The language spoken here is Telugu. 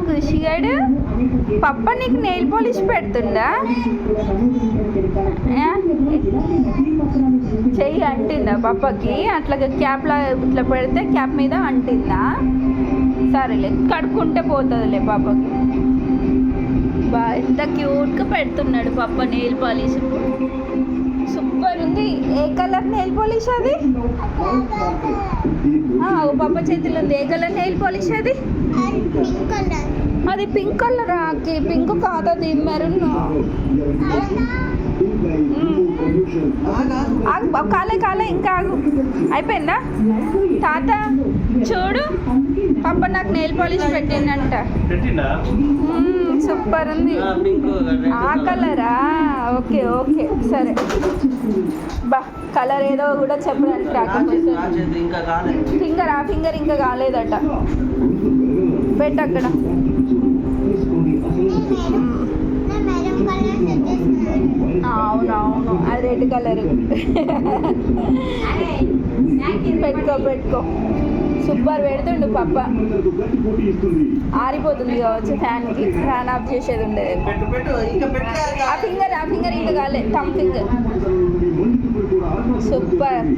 ఖుషిగాడు పప్ప నీకు నెయిల్ పాలిష్ పెడుతుండా? చెయ్యి అంటిందా పప్పకి? అట్లా క్యాప్లా ఇట్లా పెడితే క్యాప్ మీద అంటిందా? సరేలే, కడుక్కుంటే పోతుందిలే పాపకి. ఎంత క్యూట్గా పెడుతున్నాడు పప్ప నెయిల్ పాలిష్. సూపర్ ఉంది. ఏ కలర్ నెయిల్ పాలిష్ అది? పప్ప చేతిలో ఉంది. ఏ కలర్ నెయిల్ పాలిష్ అది? అది పింక్ కలర్. పింక్ కాదు, అది మెరూన్. కాలే ఇంకా ఆగు. అయిపోయిందా తాత? చూడు పప్ప నాకు నెయిల్ పాలిష్ పెట్టిందంట. సూపర్ ఉంది. ఆ కలరా? ఓకే ఓకే సరే. బా కలర్ ఏదో కూడా చెప్పడానికి రాకపోతే ఫింగర్ ఇంకా కాలేదట. పెట్టక్కడ. అవునవును, అది రెడ్ కలర్. పెట్టుకో. సూపర్ పెడుతుండు పప్ప. ఆరిపోతుంది కావచ్చు ఫ్యాన్కి. ఫ్యాన్ ఆఫ్ చేసేది ఉండేది. ఆ ఫింగర్ ఇంకా కాలే. Thumb finger. సూపర్.